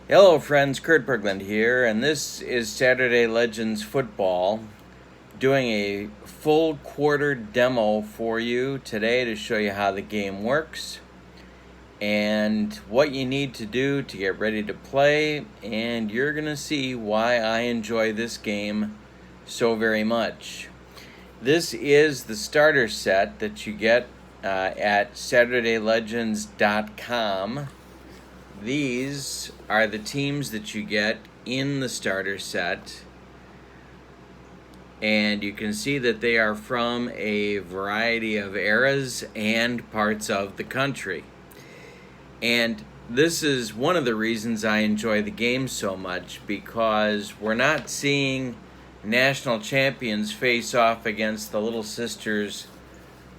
Hello friends, Kurt Berglund here, and this is Saturday Legends Football, doing a full quarter demo for you today to show you how the game works and what you need to do to get ready to play, and you're going to see why I enjoy this game so very much. This is the starter set that you get at SaturdayLegends.com. These are the teams that you get in the starter set, and you can see that they are from a variety of eras and parts of the country. And this is one of the reasons I enjoy the game so much, because we're not seeing national champions face off against the little sisters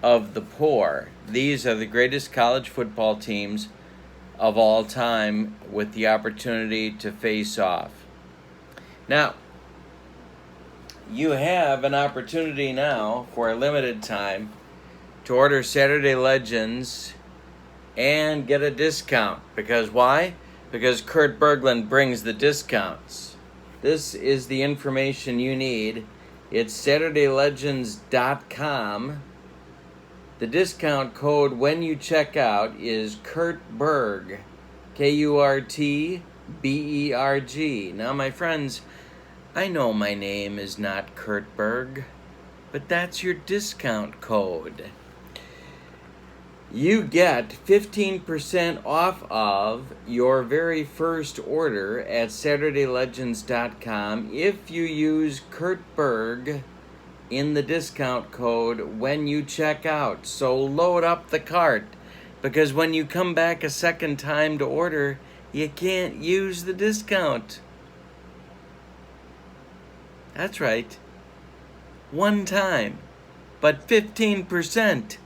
of the poor. These are the greatest college football teams of all time with the opportunity to face off. Now, you have an opportunity now for a limited time to order Saturday Legends and get a discount. Because why? Because Kurt Berglund brings the discounts. This is the information you need. It's SaturdayLegends.com. The discount code when you check out is KurtBerg, KurtBerg. Now, my friends, I know my name is not Kurt Berg, but that's your discount code. You get 15% off of your very first order at SaturdayLegends.com if you use Kurt Berg in the discount code when you check out. So load up the cart, because when you come back a second time to order, you can't use the discount. That's right. One time, but 15%.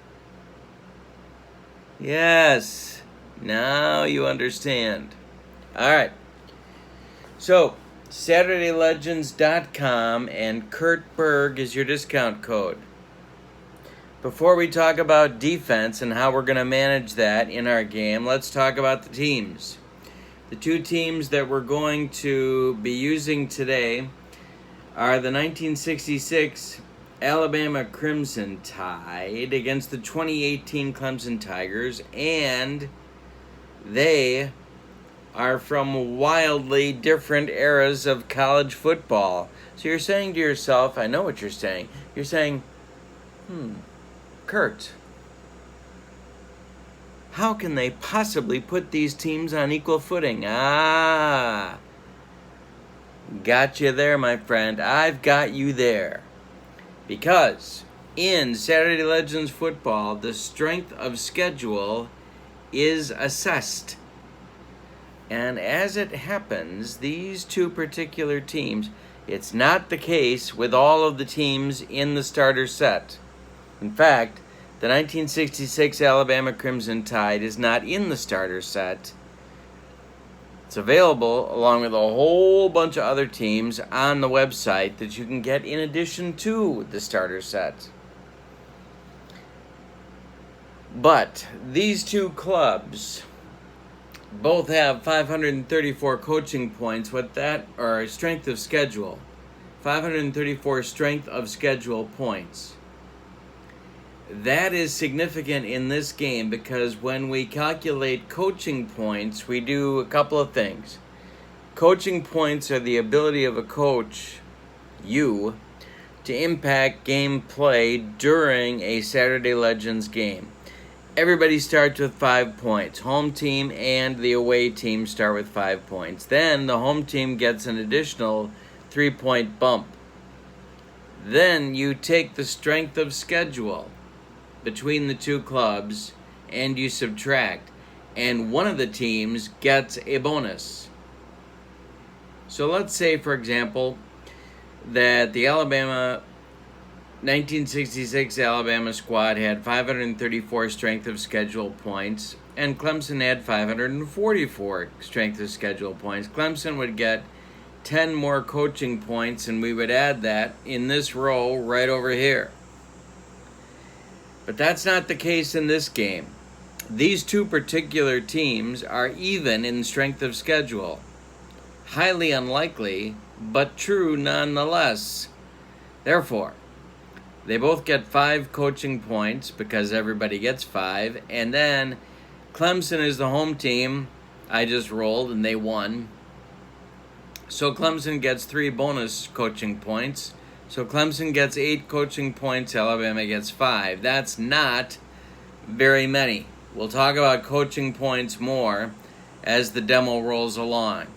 Yes, now you understand. All right. So, SaturdayLegends.com, and Kurt Berg is your discount code. Before we talk about defense and how we're going to manage that in our game, let's talk about the teams. The two teams that we're going to be using today are the 1966 Alabama Crimson Tide against the 2018 Clemson Tigers, and they are from wildly different eras of college football. So you're saying to yourself, I know what you're saying. You're saying, Kurt, how can they possibly put these teams on equal footing? Got you there, my friend. I've got you there. Because in Saturday Legends Football, the strength of schedule is assessed. And as it happens, these two particular teams, it's not the case with all of the teams in the starter set. In fact, the 1966 Alabama Crimson Tide is not in the starter set. It's available along with a whole bunch of other teams on the website that you can get in addition to the starter set. But these two clubs both have 534 coaching points, or strength of schedule. 534 strength of schedule points. That is significant in this game because when we calculate coaching points, we do a couple of things. Coaching points are the ability of a coach, you, to impact gameplay during a Saturday Legends game. Everybody starts with 5 points. Home team and the away team start with 5 points. Then the home team gets an additional 3-point bump. Then you take the strength of schedule between the two clubs and you subtract. And one of the teams gets a bonus. So let's say, for example, that the 1966 Alabama squad had 534 strength of schedule points, and Clemson had 544 strength of schedule points. Clemson would get 10 more coaching points, and we would add that in this row right over here. But that's not the case in this game. These two particular teams are even in strength of schedule. highly unlikely, but true nonetheless. Therefore, they both get 5 coaching points because everybody gets 5. And then Clemson is the home team. I just rolled and they won. So Clemson gets 3 bonus coaching points. So Clemson gets 8 coaching points. Alabama gets 5. That's not very many. We'll talk about coaching points more as the demo rolls along.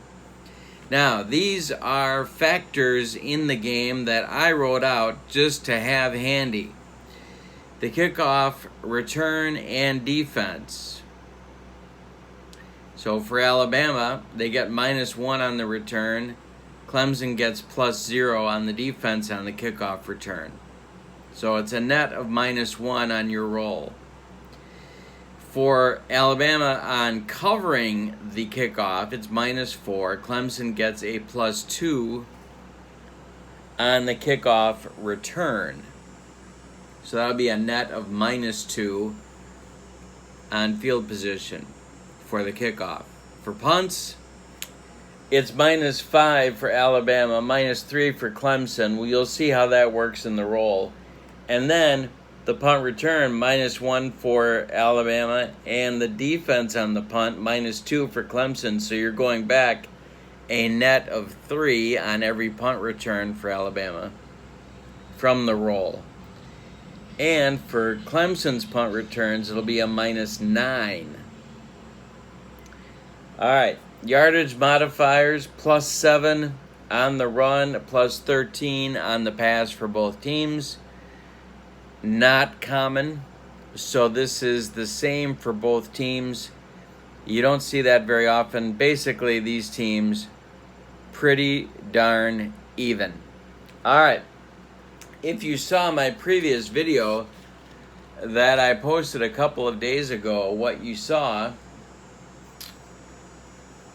Now, these are factors in the game that I wrote out just to have handy. The kickoff, return, and defense. So for Alabama, they get -1 on the return. Clemson gets +0 on the defense on the kickoff return. So it's a net of -1 on your roll. For Alabama on covering the kickoff, it's -4. Clemson gets a +2 on the kickoff return. So that'll be a net of -2 on field position for the kickoff. For punts, it's -5 for Alabama, -3 for Clemson. Well, you'll see how that works in the roll. And then the punt return, -1 for Alabama, and the defense on the punt, -2 for Clemson. So you're going back a net of 3 on every punt return for Alabama from the roll. And for Clemson's punt returns, it'll be a -9. All right, yardage modifiers, +7 on the run, +13 on the pass for both teams. Not common, so this is the same for both teams. You don't see that very often. Basically, these teams pretty darn even. All right, if you saw my previous video that I posted a couple of days ago, what you saw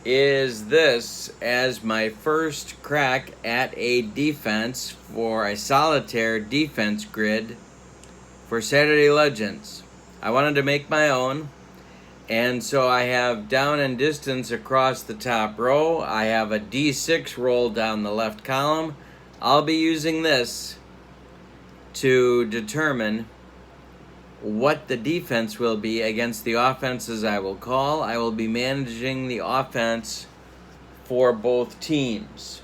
is this as my first crack at a defense for a solitaire defense grid for Saturday Legends. I wanted to make my own, and so I have down and distance across the top row. I have a D6 roll down the left column. I'll be using this to determine what the defense will be against the offenses I will call. I will be managing the offense for both teams.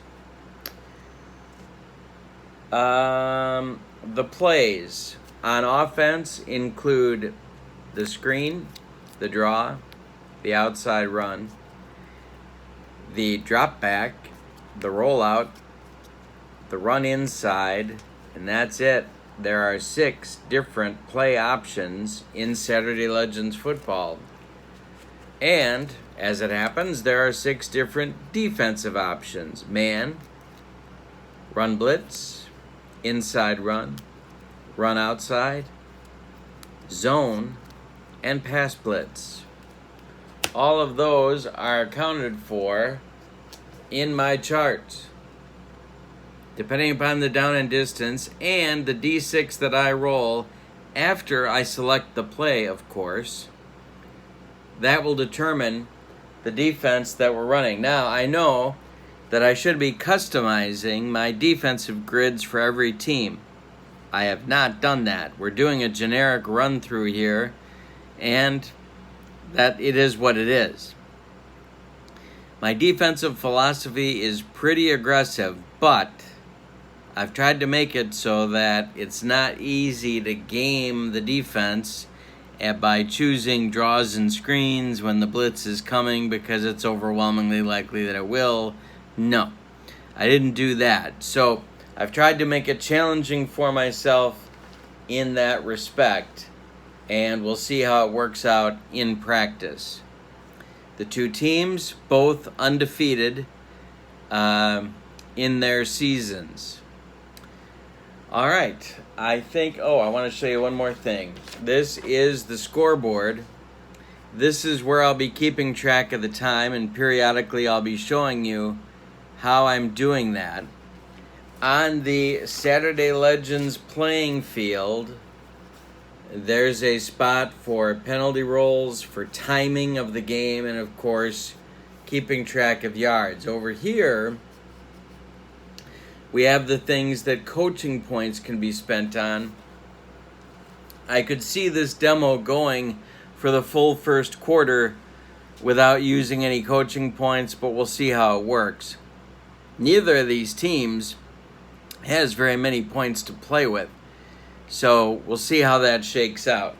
The plays on offense include the screen, the draw, the outside run, the drop back, the rollout, the run inside, and that's it. There are 6 different play options in Saturday Legends football. And, as it happens, there are 6 different defensive options. Man, run blitz, inside run, run outside, zone, and pass blitz. All of those are accounted for in my chart, depending upon the down and distance and the D6 that I roll after I select the play, of course. That will determine the defense that we're running. Now, I know that I should be customizing my defensive grids for every team. I have not done that. We're doing a generic run through here, and that it is what it is. My defensive philosophy is pretty aggressive, but I've tried to make it so that it's not easy to game the defense by choosing draws and screens when the blitz is coming because it's overwhelmingly likely that it will. No, I didn't do that. So I've tried to make it challenging for myself in that respect, and we'll see how it works out in practice. The 2 teams, both undefeated in their seasons. All right, I think, I want to show you one more thing. This is the scoreboard. This is where I'll be keeping track of the time, and periodically I'll be showing you how I'm doing that. On the Saturday Legends playing field, there's a spot for penalty rolls, for timing of the game, and of course, keeping track of yards. Over here, we have the things that coaching points can be spent on. I could see this demo going for the full first quarter without using any coaching points, but we'll see how it works. Neither of these teams has very many points to play with, so we'll see how that shakes out.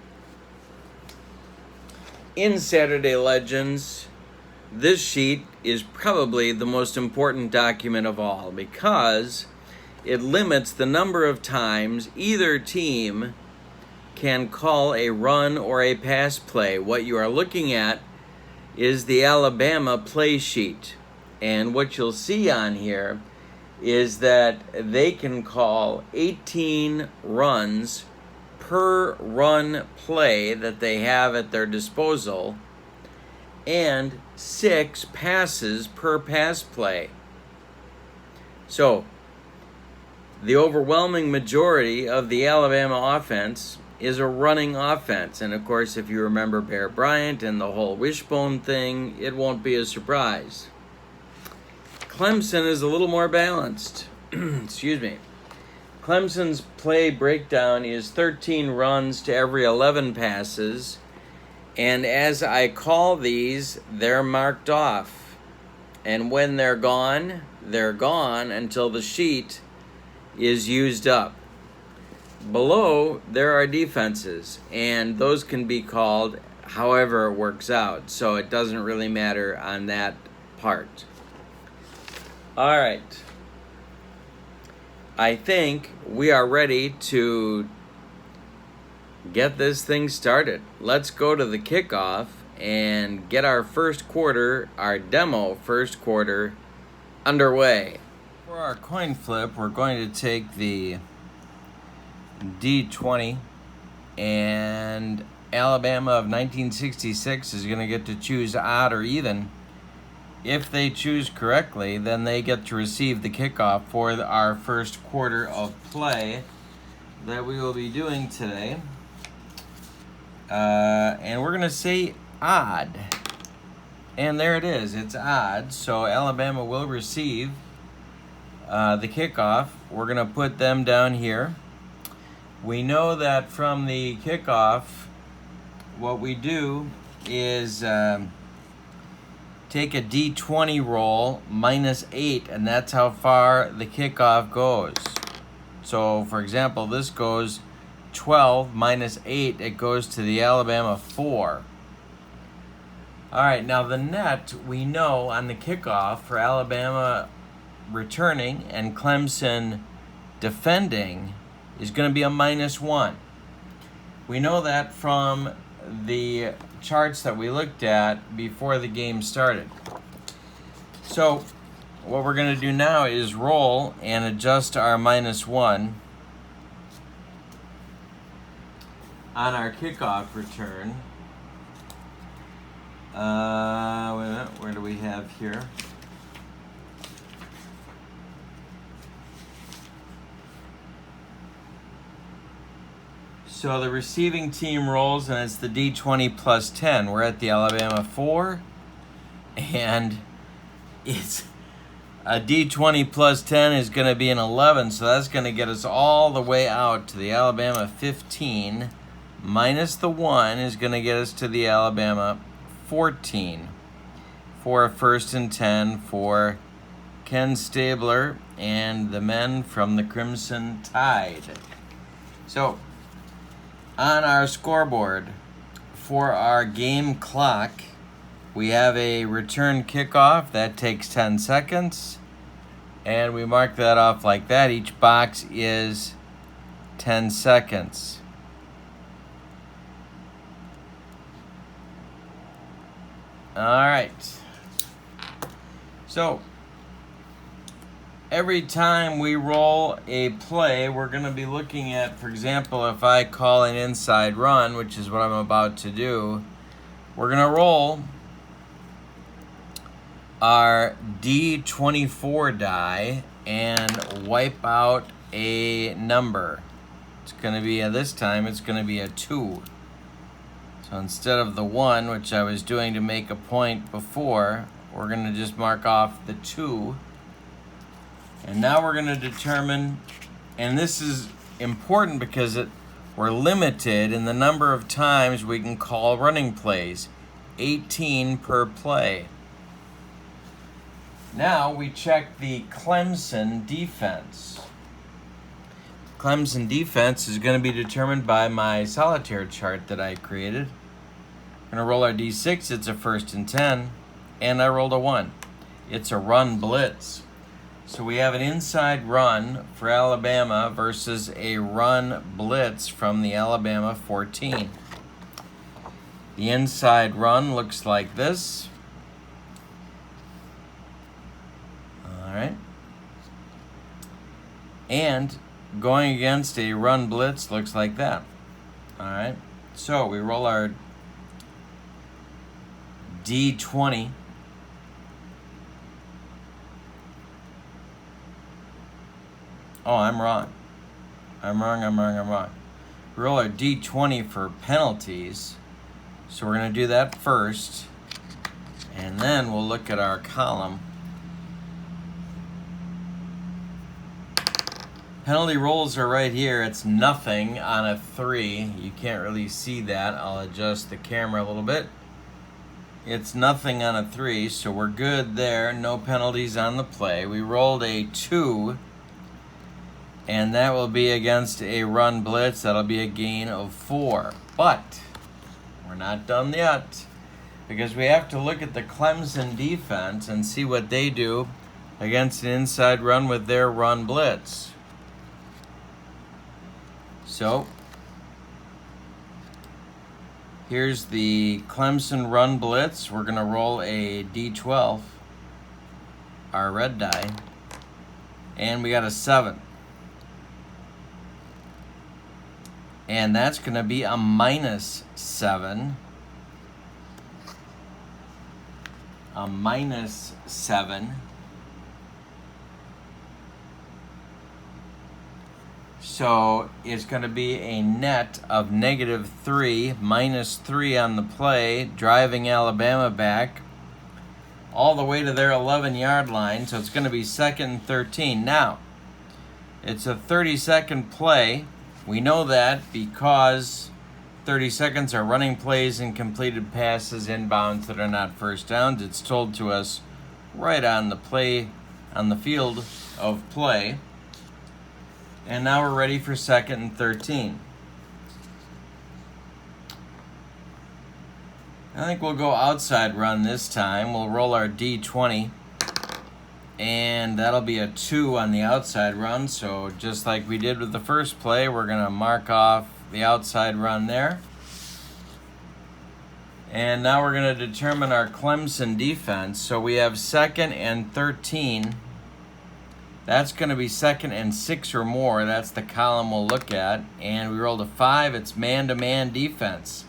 In Saturday Legends, this sheet is probably the most important document of all because it limits the number of times either team can call a run or a pass play. What you are looking at is the Alabama play sheet. And what you'll see on here is that they can call 18 runs per run play that they have at their disposal and 6 passes per pass play. So, the overwhelming majority of the Alabama offense is a running offense. And of course, if you remember Bear Bryant and the whole wishbone thing, it won't be a surprise. Clemson is a little more balanced. Excuse me. Clemson's play breakdown is 13 runs to every 11 passes. And as I call these, they're marked off. And when they're gone until the sheet is used up. Below, there are defenses, and those can be called however it works out, so it doesn't really matter on that part. All right. I think we are ready to get this thing started. Let's go to the kickoff and get our first quarter, our demo first quarter, underway. For our coin flip, we're going to take the D20, and Alabama of 1966 is going to get to choose odd or even. If they choose correctly, then they get to receive the kickoff for our first quarter of play that we will be doing today. And we're going to say odd. And there it is. It's odd. So Alabama will receive the kickoff. We're going to put them down here. We know that from the kickoff, what we do is take a D20 roll minus 8, and that's how far the kickoff goes. So, for example, this goes 12 minus 8, it goes to the Alabama 4. All right, now the net we know on the kickoff for Alabama returning and Clemson defending is going to be a -1. We know that from the charts that we looked at before the game started. So what we're going to do now is roll and adjust our -1 on our kickoff return. Wait a minute, where do we have here? So the receiving team rolls, and it's the D20 plus 10. We're at the Alabama 4, and it's a D20 plus 10 is going to be an 11, so that's going to get us all the way out to the Alabama 15. Minus the 1 is going to get us to the Alabama 14 for a 1st and 10 for Ken Stabler and the men from the Crimson Tide. So, on our scoreboard, for our game clock, we have a return kickoff. That takes 10 seconds. And we mark that off like that. Each box is 10 seconds. All right. So, every time we roll a play, we're going to be looking at, for example, if I call an inside run, which is what I'm about to do, we're going to roll our D24 die and wipe out a number. It's going to be, this time, it's going to be a 2. So instead of the 1, which I was doing to make a point before, we're going to just mark off the 2. And now we're going to determine, and this is important because we're limited in the number of times we can call running plays, 18 per play. Now we check the Clemson defense. Clemson defense is going to be determined by my Solitaire chart that I created. We're going to roll our D6, it's a 1st and 10, and I rolled a 1. It's a run blitz. So we have an inside run for Alabama versus a run blitz from the Alabama 14. The inside run looks like this. All right. And going against a run blitz looks like that. All right. So we roll our D20. Oh, I'm wrong. I'm wrong. We roll our D20 for penalties. So we're going to do that first. And then we'll look at our column. Penalty rolls are right here. It's nothing on a 3. You can't really see that. I'll adjust the camera a little bit. It's nothing on a 3, so we're good there. No penalties on the play. We rolled a 2. And that will be against a run blitz. That'll be a gain of 4. But we're not done yet, because we have to look at the Clemson defense and see what they do against an inside run with their run blitz. So here's the Clemson run blitz. We're going to roll a D12, our red die, and we got a 7. And that's going to be a -7. A -7. So it's going to be a net of -3, -3 on the play, driving Alabama back all the way to their 11-yard line. So it's going to be 2nd and 13. Now, it's a 30-second play. We know that because 30 seconds are running plays and completed passes inbounds that are not first downs. It's told to us right on the field of play. And now we're ready for 2nd and 13. I think we'll go outside run this time. We'll roll our D20. And that'll be a 2 on the outside run. So just like we did with the first play, we're going to mark off the outside run there. And now we're going to determine our Clemson defense. So we have 2nd and 13. That's going to be 2nd and 6 or more. That's the column we'll look at. And we rolled a 5. It's man-to-man defense.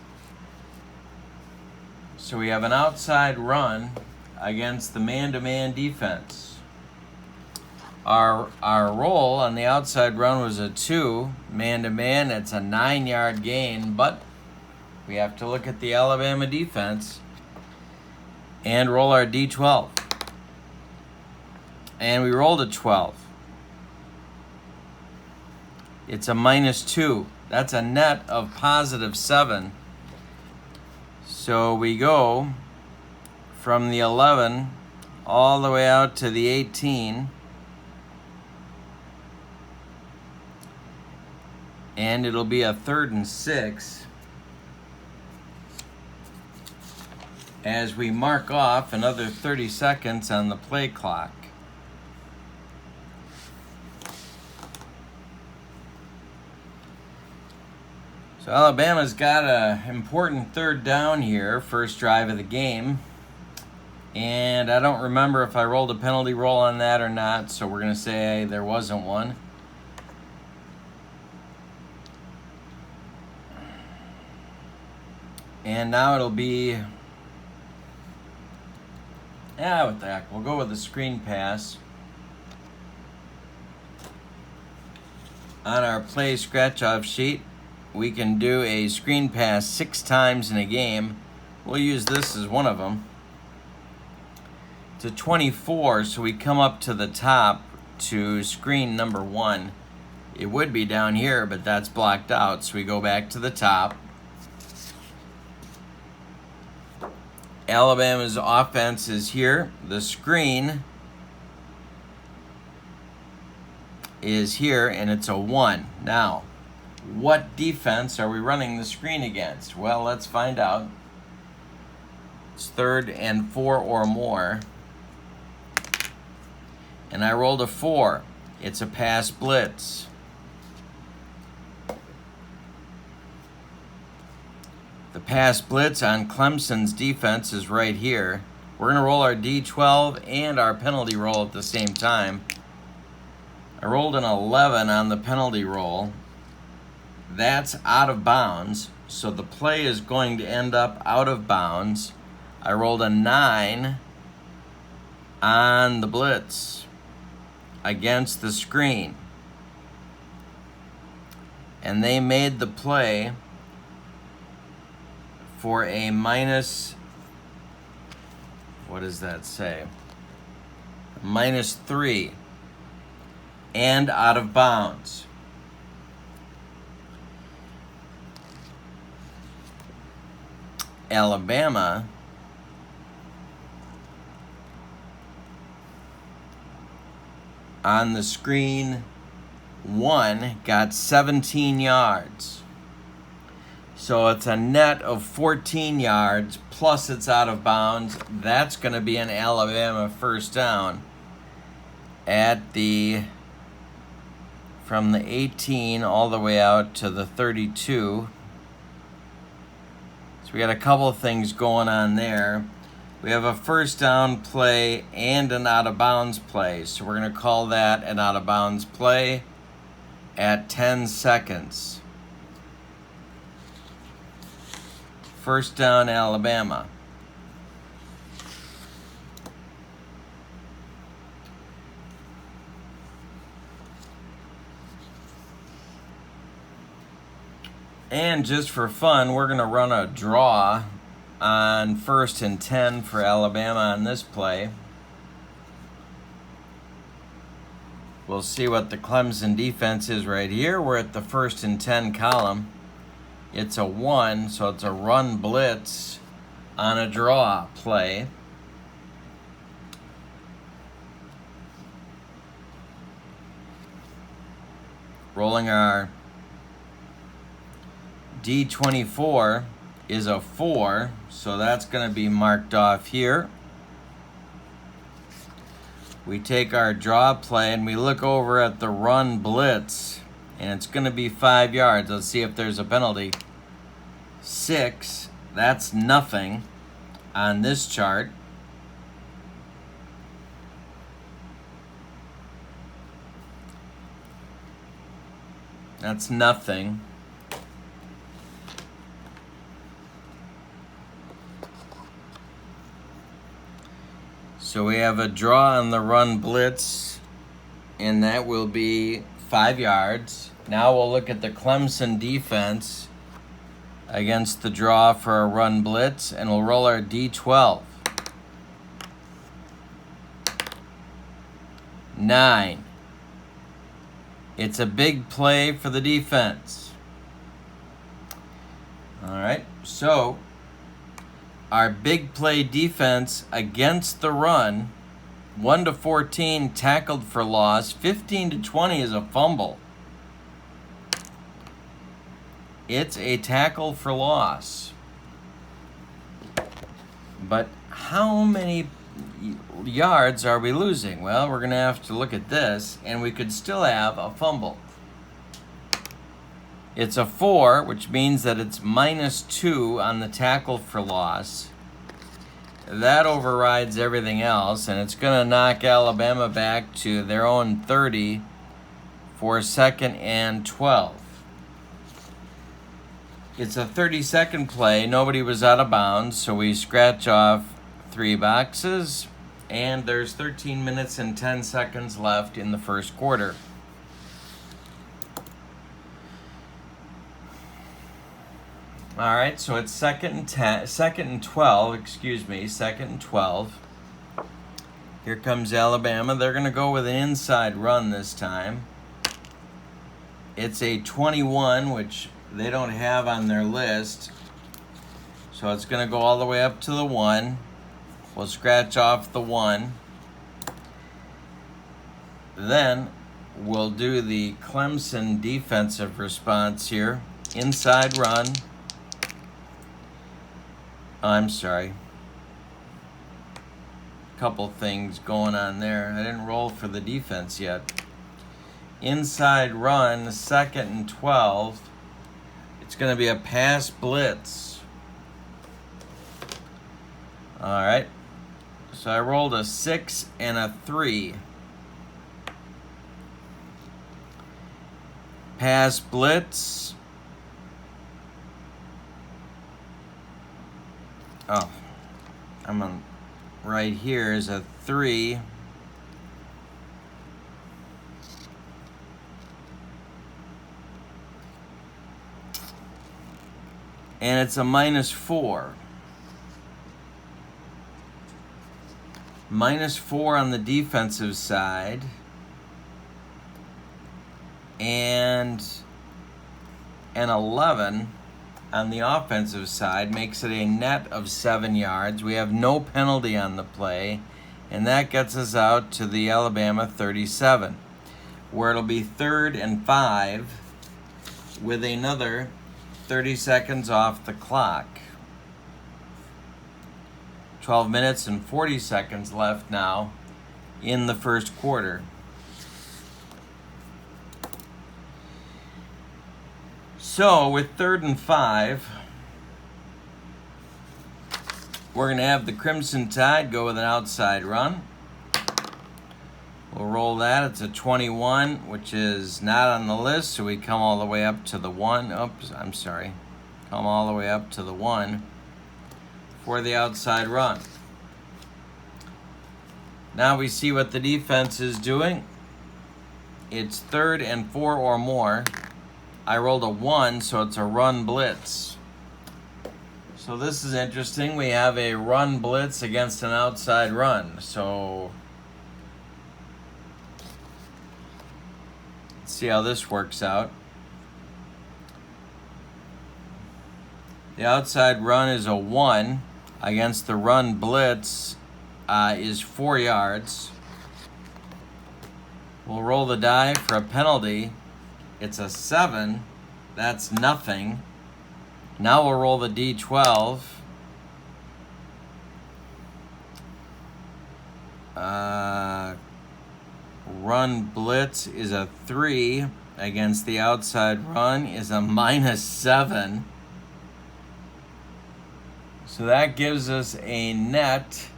So we have an outside run against the man-to-man defense. Our roll on the outside run was a 2, man-to-man. It's a 9-yard gain, but we have to look at the Alabama defense and roll our D12. And we rolled a 12. It's a -2. That's a net of +7. So we go from the 11 all the way out to the 18. And it'll be a 3rd and 6 as we mark off another 30 seconds on the play clock. So Alabama's got an important 3rd down here, first drive of the game. And I don't remember if I rolled a penalty roll on that or not, so we're going to say there wasn't one. And now it'll be, what the heck, we'll go with the screen pass. On our play scratch-off sheet, we can do a screen pass 6 times in a game. We'll use this as one of them. to 24, so we come up to the top to screen number 1. It would be down here, but that's blocked out, so we go back to the top. Alabama's offense is here. The screen is here, and it's a 1. Now, what defense are we running the screen against? Well, let's find out. It's 3rd and 4 or more. And I rolled a 4. It's a pass blitz. The pass blitz on Clemson's defense is right here. We're going to roll our D12 and our penalty roll at the same time. I rolled an 11 on the penalty roll. That's out of bounds, so the play is going to end up out of bounds. I rolled a 9 on the blitz against the screen. And they made the play for a minus, what does that say? -3 and out of bounds. Alabama on the screen 1 got 17 yards. So it's a net of 14 yards, plus it's out of bounds. That's going to be an Alabama first down at from the 18 all the way out to the 32. So we got a couple of things going on there. We have a first down play and an out of bounds play. So we're going to call that an out of bounds play at 10 seconds. First down, Alabama. And just for fun, we're going to run a draw on 1st and 10 for Alabama on this play. We'll see what the Clemson defense is right here. We're at the 1st and 10 column. It's a 1, so it's a run blitz on a draw play. Rolling our D24 is a 4, so that's going to be marked off here. We take our draw play and we look over at the run blitz, and it's going to be 5 yards. Let's see if there's a penalty. 6, that's nothing on this chart. That's nothing. So we have a draw on the run blitz, and that will be 5 yards. Now we'll look at the Clemson defense against the draw for a run blitz, and we'll roll our D12. 9. It's a big play for the defense. All right, so our big play defense against the run, 1 to 14 tackled for loss, 15 to 20 is a fumble. It's a tackle for loss. But how many yards are we losing? Well, we're going to have to look at this, and we could still have a fumble. It's a 4, which means that it's -2 on the tackle for loss. That overrides everything else, and it's going to knock Alabama back to their own 30 for 2nd and 12. It's a 30-second play. Nobody was out of bounds, so we scratch off 3 boxes, and there's 13 minutes and 10 seconds left in the first quarter. All right, so it's 2nd and 12. Here comes Alabama. They're going to go with an inside run this time. It's a 21, which they don't have on their list. So it's going to go all the way up to the 1. We'll scratch off the 1. Then we'll do the Clemson defensive response here. Inside run. I'm sorry. Couple things going on there. I didn't roll for the defense yet. Inside run, 2nd and 12. It's going to be a pass blitz. All right. So I rolled a 6 and a 3. Pass blitz. Oh, I'm on right here is a 3. And it's a -4. -4 on the defensive side. And an 11 on the offensive side makes it a net of 7 yards. We have no penalty on the play, and that gets us out to the Alabama 37, where it'll be 3rd and 5 with another 30 seconds off the clock. 12 minutes and 40 seconds left now in the first quarter. So with 3rd and 5, we're going to have the Crimson Tide go with an outside run. We'll roll that. It's a 21, which is not on the list, so we come all the way up to the 1. Oops, I'm sorry. Come all the way up to the 1 for the outside run. Now we see what the defense is doing. It's 3rd and 4 or more. I rolled a 1, so it's a run blitz. So this is interesting. We have a run blitz against an outside run. So let's see how this works out. The outside run is a 1 against the run blitz is 4 yards. We'll roll the die for a penalty. It's a 7. That's nothing. Now we'll roll the D12. Run blitz is a 3 against the outside run is a -7. So that gives us a net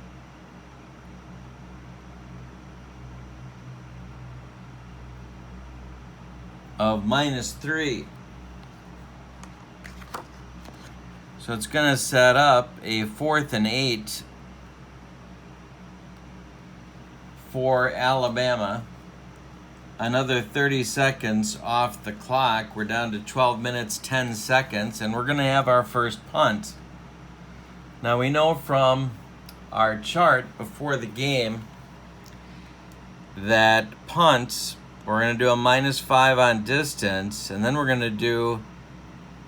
of -3. So it's going to set up a 4th and 8 for Alabama. Another 30 seconds off the clock. We're down to 12 minutes, 10 seconds, and we're going to have our first punt. Now we know from our chart before the game that punts, we're going to do a -5 on distance, and then we're going to do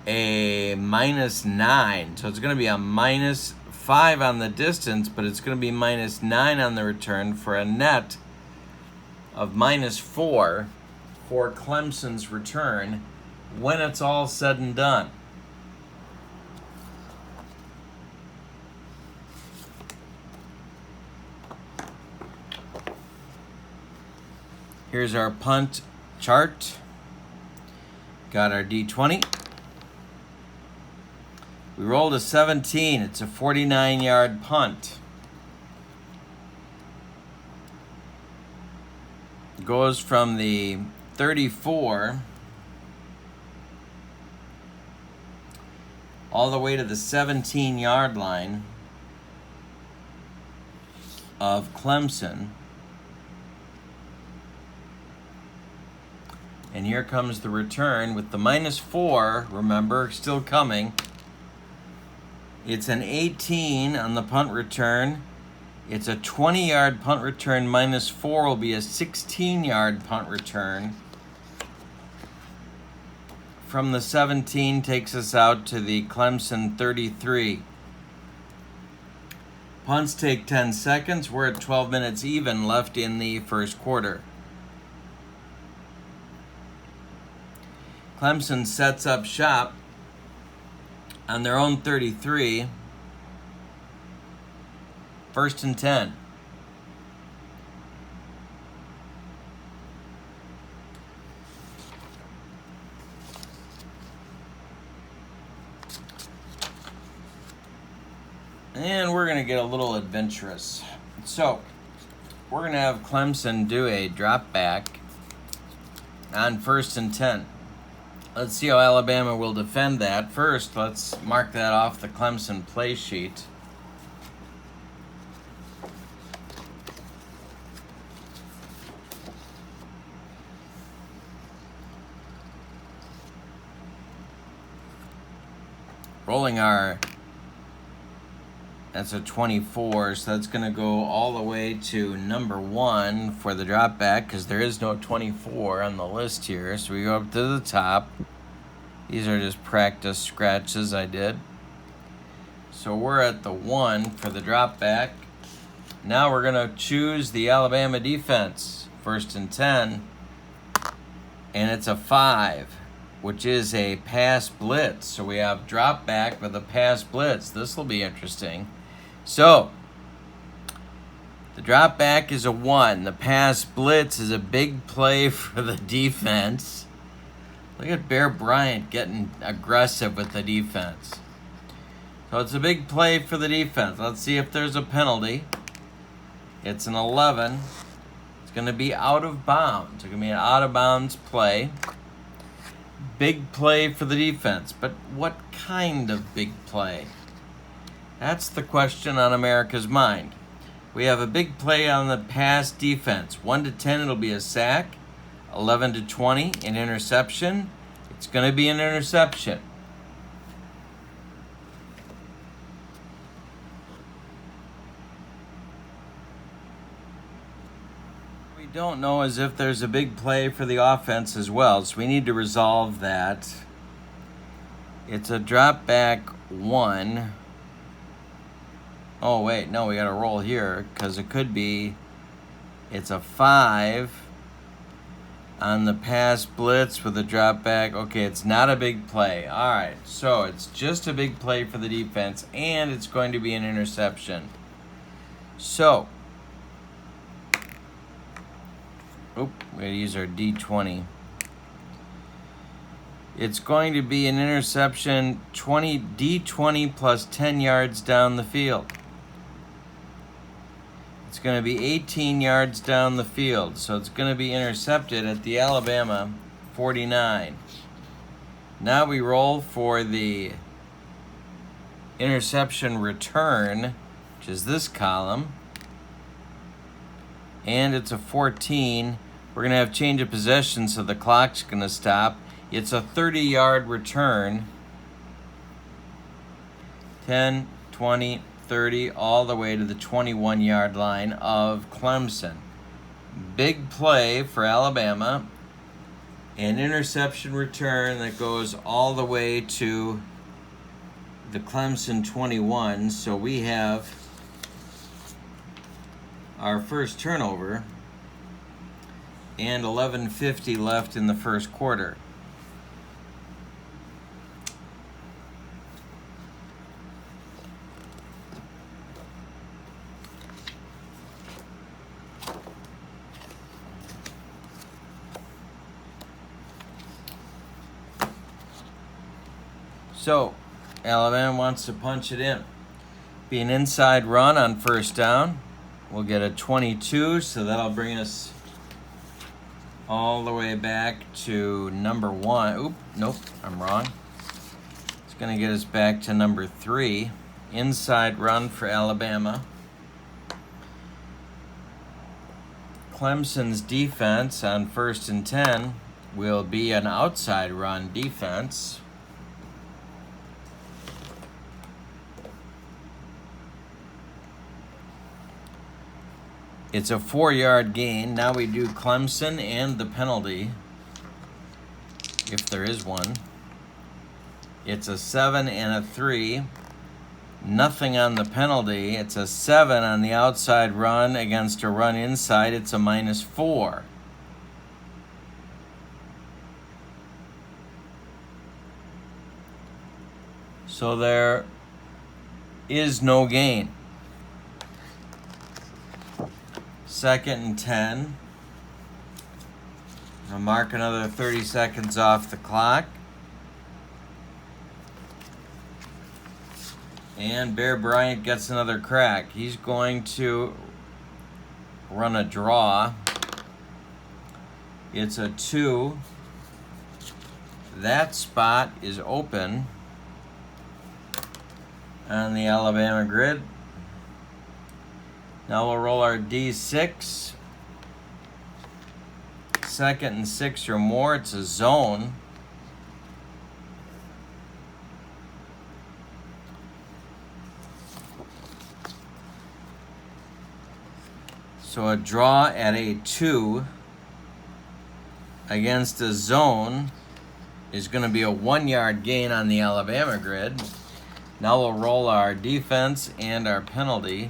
a -9. So it's going to be a -5 on the distance, but it's going to be -9 on the return for a net of -4 for Clemson's return when it's all said and done. Here's our punt chart. Got our D20. We rolled a 17. It's a 49-yard punt. Goes from the 34 all the way to the 17-yard line of Clemson. And here comes the return with the -4, remember, still coming. It's an 18 on the punt return, It's a 20-yard punt return. -4 will be a 16-yard punt return. From the 17 takes us out to the Clemson 33. Punts take 10 seconds. We're at 12 minutes even left in the first quarter. Clemson sets up shop on their own 33. 1st and 10. And we're going to get a little adventurous. So, we're going to have Clemson do a drop back on 1st and 10. Let's see how Alabama will defend that. First, let's mark that off the Clemson play sheet. Rolling our, that's a 24, so that's going to go all the way to number 1 for the drop back because there is no 24 on the list here. So we go up to the top. These are just practice scratches I did. So we're at the 1 for the drop back. Now we're going to choose the Alabama defense. 1st and 10. And it's a 5. Which is a pass blitz. So we have drop back with a pass blitz. This will be interesting. So, the drop back is a 1. The pass blitz is a big play for the defense. Look at Bear Bryant getting aggressive with the defense. So it's a big play for the defense. Let's see if there's a penalty. It's an 11. It's going to be out of bounds. It's going to be an out of bounds play. Big play for the defense, but what kind of big play? That's the question on America's mind. We have a big play on the pass defense. 1 to 10, it'll be a sack. 11 to 20, an interception. It's going to be an interception. Don't know as if there's a big play for the offense as well, so we need to resolve that. It's a drop back 1. Oh wait, no, we got to roll here because it could be, it's a 5 on the pass blitz with a drop back. Okay, it's not a big play. All right, so it's just a big play for the defense and it's going to be an interception. So we gotta use our D20. It's going to be an interception, D20 plus 10 yards down the field. It's going to be 18 yards down the field, so it's going to be intercepted at the Alabama 49. Now we roll for the interception return, which is this column. And it's a 14. We're going to have change of possession, so the clock's going to stop. It's a 30-yard return. 10, 20, 30, all the way to the 21-yard line of Clemson. Big play for Alabama. An interception return that goes all the way to the Clemson 21. So we have our first turnover and 11:50 left in the first quarter. So, Alabama wants to punch it in. Be an inside run on first down. We'll get a 22, so that'll bring us all the way back to number 1. Oop, nope, I'm wrong. It's going to get us back to number 3. Inside run for Alabama. Clemson's defense on 1st and 10 will be an outside run defense. It's a 4-yard gain. Now we do Clemson and the penalty, if there is one. It's a 7 and a 3. Nothing on the penalty. It's a 7 on the outside run against a run inside. It's a -4. So there is no gain. 2nd and 10. I'll mark another 30 seconds off the clock. And Bear Bryant gets another crack. He's going to run a draw. It's a 2. That spot is open on the Alabama grid. Now we'll roll our D6. 2nd and 6 or more. It's a zone. So a draw at a 2 against a zone is going to be a 1-yard gain on the Alabama grid. Now we'll roll our defense and our penalty.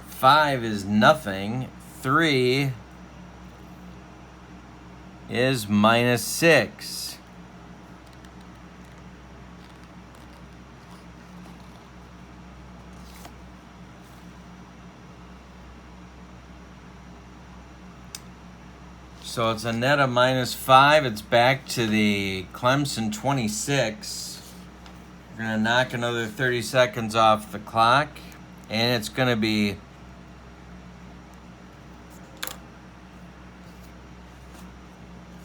5 is nothing. 3 is -6. So it's a net of -5. It's back to the Clemson 26. We're going to knock another 30 seconds off the clock. And it's going to be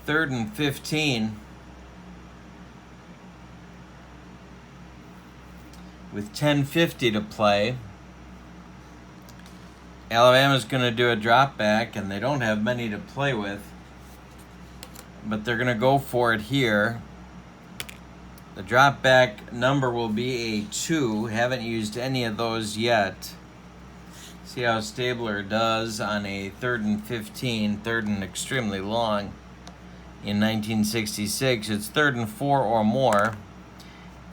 third and 15 with 10:50 to play. Alabama's going to do a drop back, and they don't have many to play with. But they're going to go for it here. The drop back number will be a 2. Haven't used any of those yet. See how Stabler does on a 3rd and 15, 3rd and extremely long. In 1966, it's 3rd and 4 or more.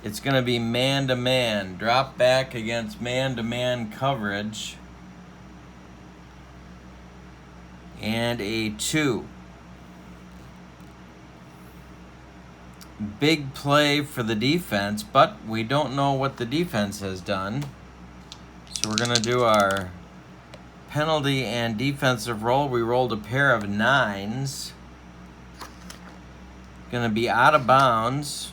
It's going to be man-to-man. Drop back against man-to-man coverage. And a 2. Big play for the defense, but we don't know what the defense has done. So we're going to do our penalty and defensive roll. We rolled a pair of 9s. Going to be out of bounds.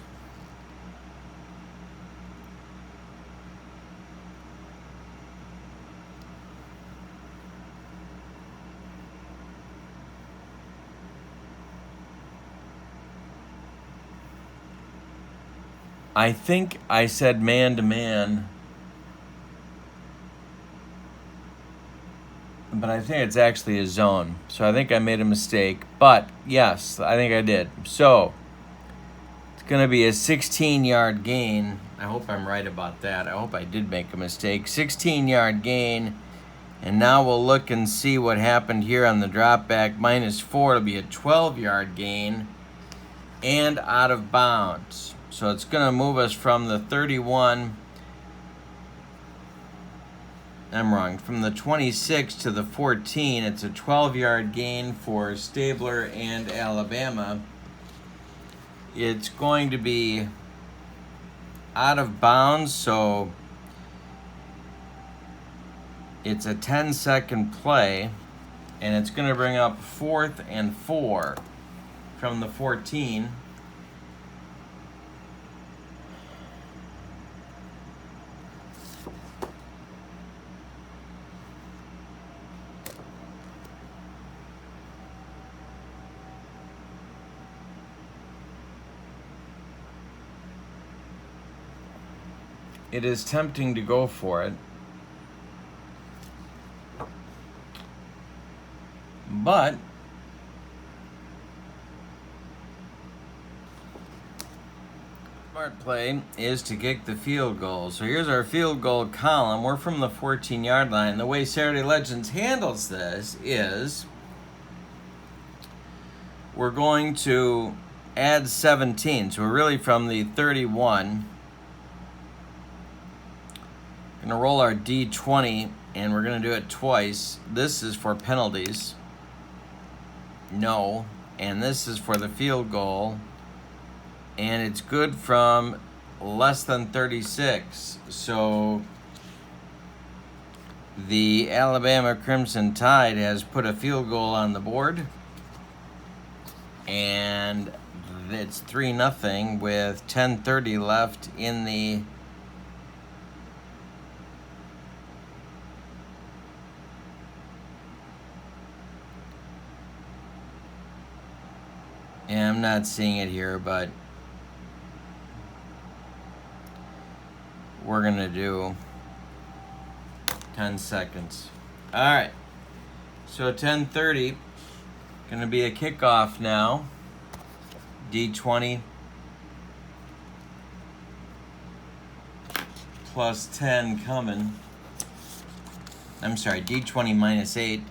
I think I said man-to-man, but I think it's actually a zone. So I think I made a mistake, but yes, I think I did. So it's going to be a 16-yard gain. I hope I'm right about that. I hope I did make a mistake. 16-yard gain, and now we'll look and see what happened here on the drop back. -4, it'll be a 12-yard gain and out of bounds. So it's going to move us from the 31, I'm wrong, from the 26 to the 14. It's a 12-yard gain for Stabler and Alabama. It's going to be out of bounds, so it's a 10-second play, and it's going to bring up 4th and 4 from the 14. It is tempting to go for it, but smart play is to kick the field goal. So here's our field goal column. We're from the 14-yard line. The way Saturday Legends handles this is we're going to add 17. So we're really from the 31. Going to roll our D20, and we're going to do it twice. This is for penalties. No. And this is for the field goal. And it's good from less than 36. So the Alabama Crimson Tide has put a field goal on the board. And it's 3-0 with 10:30 left in the and I'm not seeing it here, but we're going to do 10 seconds. All right. So 10:30, going to be a kickoff now. D20 plus 10 coming. I'm sorry, D20 minus 8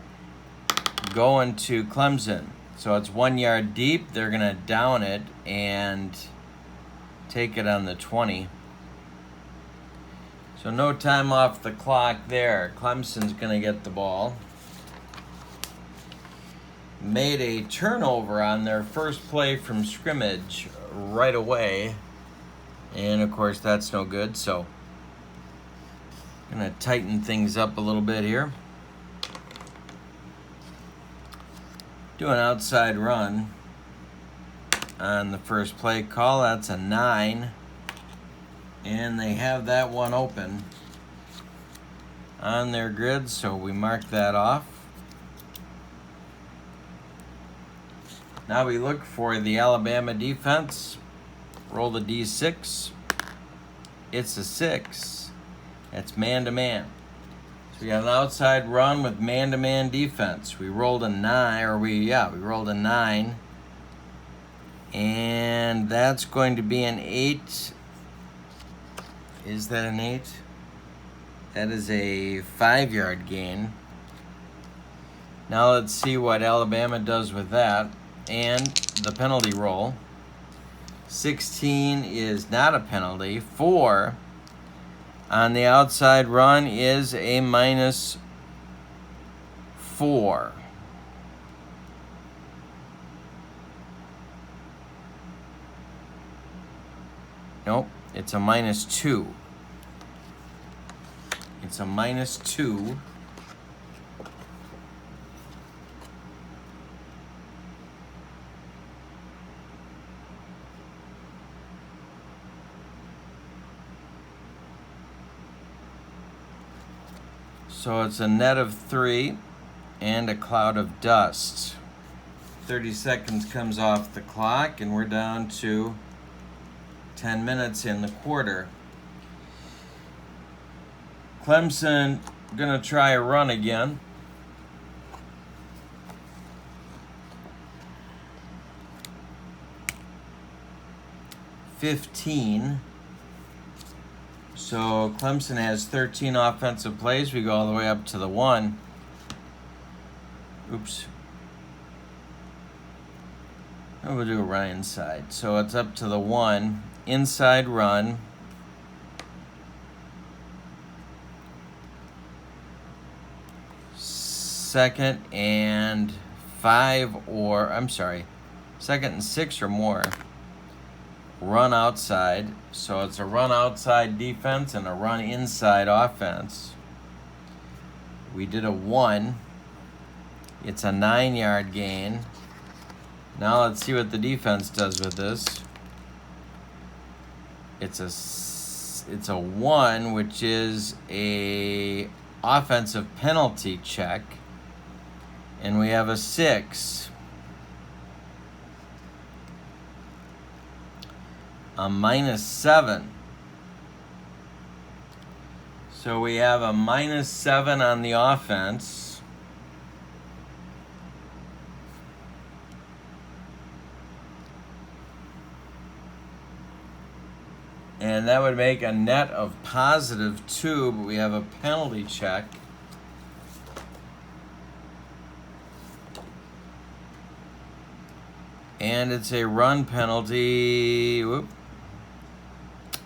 going to Clemson. So it's 1 yard deep. They're going to down it and take it on the 20. So no time off the clock there. Clemson's going to get the ball. Made a turnover on their first play from scrimmage right away. And, of course, that's no good. So going to tighten things up a little bit here. Do an outside run on the first play call. That's a 9. And they have that one open on their grid, so we mark that off. Now we look for the Alabama defense. Roll the D6. It's a 6. That's man-to-man. So we got an outside run with man-to-man defense. We rolled a 9, we rolled a 9. And that's going to be an 8. Is that an 8? That is a 5-yard gain. Now let's see what Alabama does with that. And the penalty roll. 16 is not a penalty. 4 on the outside run is a minus 4. Nope. It's a minus 2. It's a minus 2. So it's a net of 3 and a cloud of dust. 30 seconds comes off the clock, and we're down to 10 minutes in the quarter. Clemson gonna try a run again. (15). So Clemson has 13 offensive plays. We go all the way up to the 1. Oops. We'll do a run inside. So it's up to the 1. Inside run. Second and 6 or more. Run outside. So it's a run outside defense and a run inside offense. We did a 1. It's a 9-yard gain. Now let's see what the defense does with this. It's a 1, which is a offensive penalty check. And we have a 6. A minus 7. So we have a minus 7 on the offense. And that would make a net of +2, but we have a penalty check. And it's a run penalty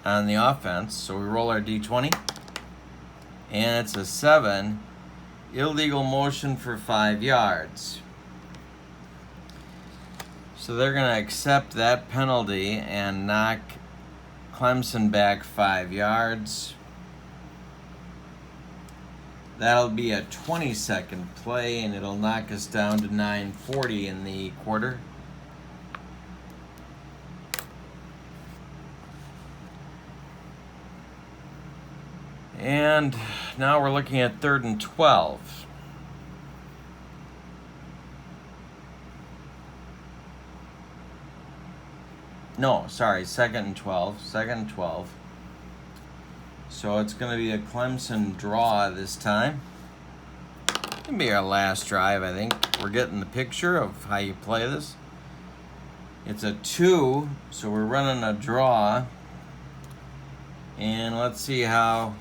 on the offense. So we roll our D20. And it's a 7. Illegal motion for 5 yards. So they're going to accept that penalty and knock Clemson back 5 yards. That'll be a 20-second play, and it'll knock us down to 9:40 in the quarter. And now we're looking at 3rd and 12. No, sorry, 2nd and 12. 2nd and 12. So it's going to be a Clemson draw this time. It's going to be our last drive, I think. We're getting the picture of how you play this. It's a 2, so we're running a draw. And let's see how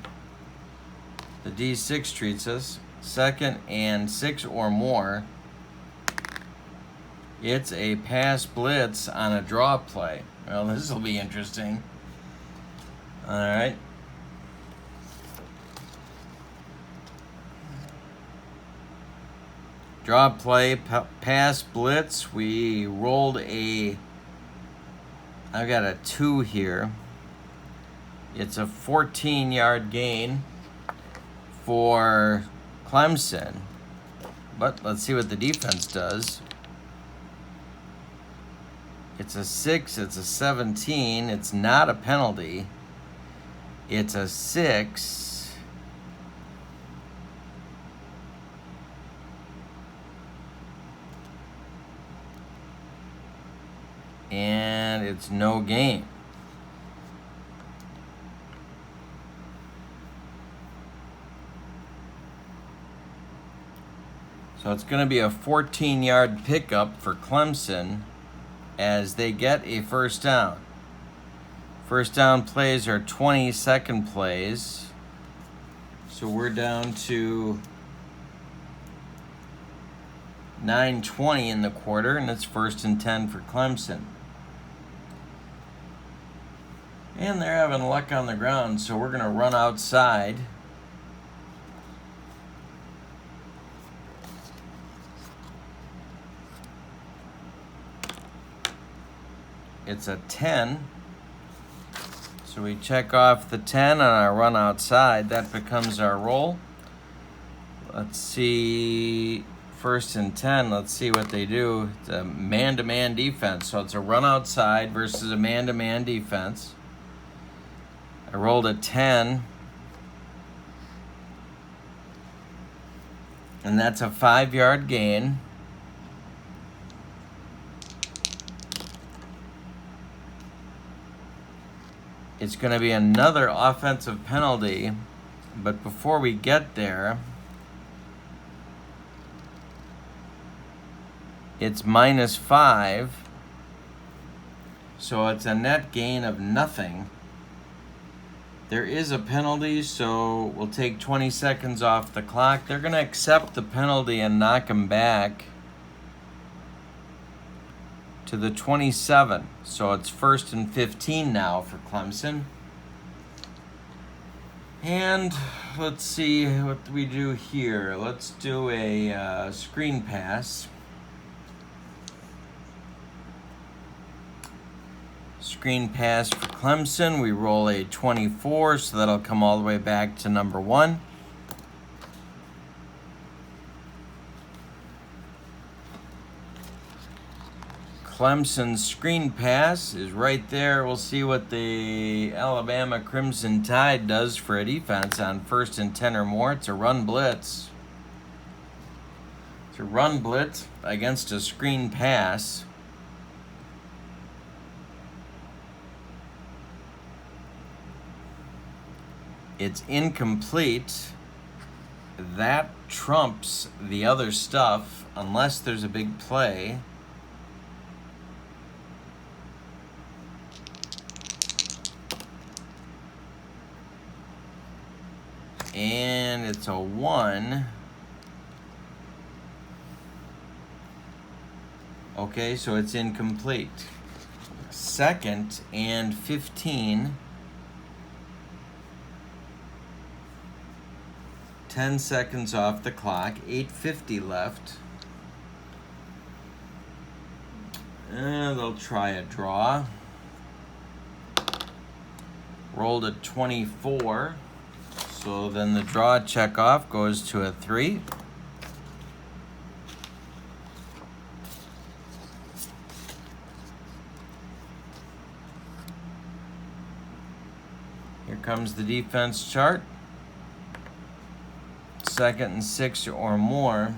the D6 treats us. 2nd and 6 or more. It's a pass blitz on a draw play. Well, this will be interesting. All right. Draw play, pass blitz. We rolled I've got a 2 here. It's a 14-yard gain for Clemson. But let's see what the defense does. It's a 6, it's a 17, it's not a penalty. It's a 6. And it's no gain. So it's going to be a 14-yard pickup for Clemson as they get a first down. First down plays are 20-second plays. So we're down to 9:20 in the quarter, and it's 1st and 10 for Clemson. And they're having luck on the ground, so we're going to run outside. It's a 10. So we check off the 10 on our run outside. That becomes our roll. Let's see, 1st and 10. Let's see what they do. It's a man-to-man defense. So it's a run outside versus a man-to-man defense. I rolled a 10. And that's a 5-yard gain. It's going to be another offensive penalty, but before we get there, it's -5, so it's a net gain of nothing. There is a penalty, so we'll take 20 seconds off the clock. They're going to accept the penalty and knock him back to the 27. So it's 1st and 15 now for Clemson. And let's see what we do here. Let's do a screen pass. Screen pass for Clemson. We roll a 24, so that'll come all the way back to number 1. Clemson's screen pass is right there. We'll see what the Alabama Crimson Tide does for a defense on 1st and 10 or more. It's a run blitz. It's a run blitz against a screen pass. It's incomplete. That trumps the other stuff unless there's a big play. and it's a 1. Okay, so it's incomplete. 2nd and 15. 10 seconds off the clock. 8:50 left. They'll try a draw. Rolled a 24. So then the draw checkoff goes to a 3. Here comes the defense chart. 2nd and 6 or more.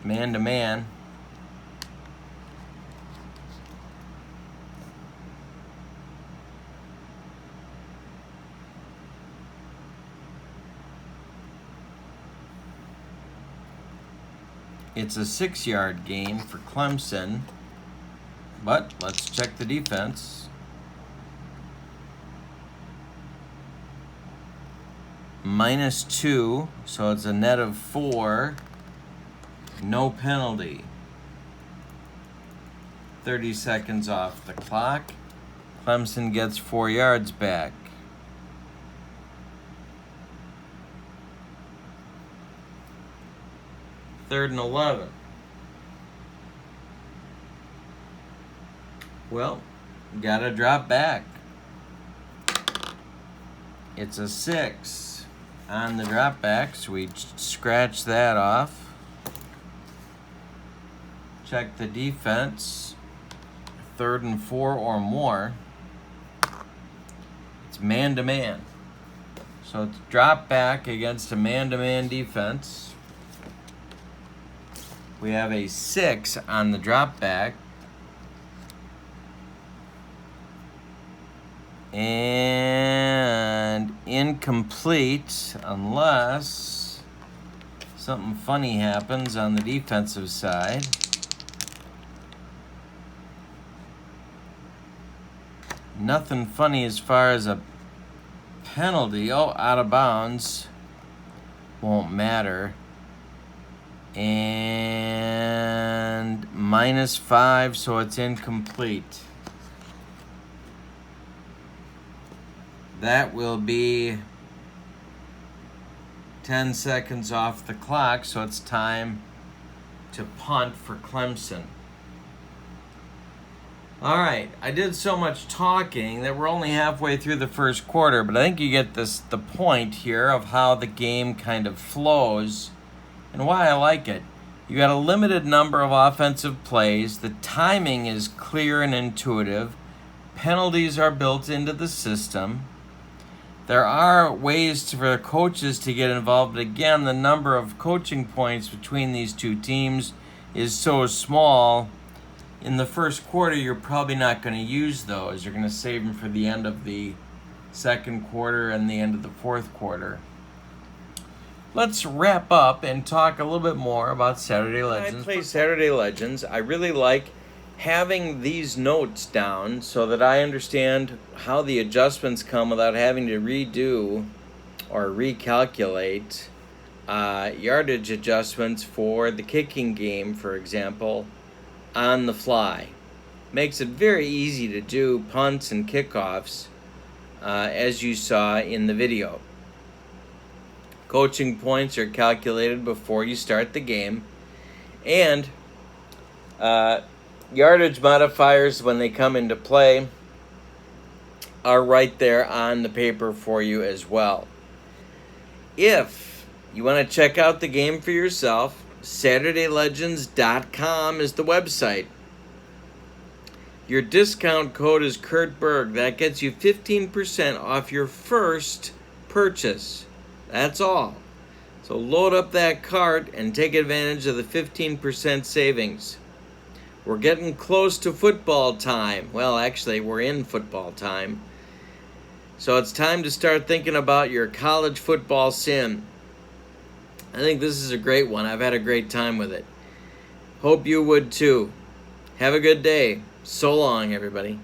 Man to man. It's a 6-yard gain for Clemson, but let's check the defense. -2, so it's a net of 4. No penalty. 30 seconds off the clock. Clemson gets 4 yards back. Third and 11. Well, gotta drop back. It's a 6 on the drop back, so we scratch that off. Check the defense. 3rd and 4 or more. It's man to man. So it's drop back against a man to man defense. We have a 6 on the drop back. And incomplete unless something funny happens on the defensive side. Nothing funny as far as a penalty. Oh, out of bounds. Won't matter. And -5, so it's incomplete. That will be 10 seconds off the clock, so it's time to punt for Clemson. All right, I did so much talking that we're only halfway through the first quarter, but I think you get the point here of how the game kind of flows and why I like it. You got a limited number of offensive plays. The timing is clear and intuitive. Penalties are built into the system. There are ways for coaches to get involved, but again, the number of coaching points between these two teams is so small. In the first quarter, you're probably not going to use those. You're going to save them for the end of the second quarter and the end of the fourth quarter. Let's wrap up and talk a little bit more about Saturday Legends. I play Saturday Legends. I really like having these notes down so that I understand how the adjustments come without having to redo or recalculate yardage adjustments for the kicking game, for example, on the fly. Makes it very easy to do punts and kickoffs, as you saw in the video. Coaching points are calculated before you start the game. And yardage modifiers, when they come into play, are right there on the paper for you as well. If you want to check out the game for yourself, SaturdayLegends.com is the website. Your discount code is Kurt Berg. That gets you 15% off your first purchase. That's all. So load up that cart and take advantage of the 15% savings. We're getting close to football time. Well, actually, we're in football time. So it's time to start thinking about your college football sim. I think this is a great one. I've had a great time with it. Hope you would too. Have a good day. So long, everybody.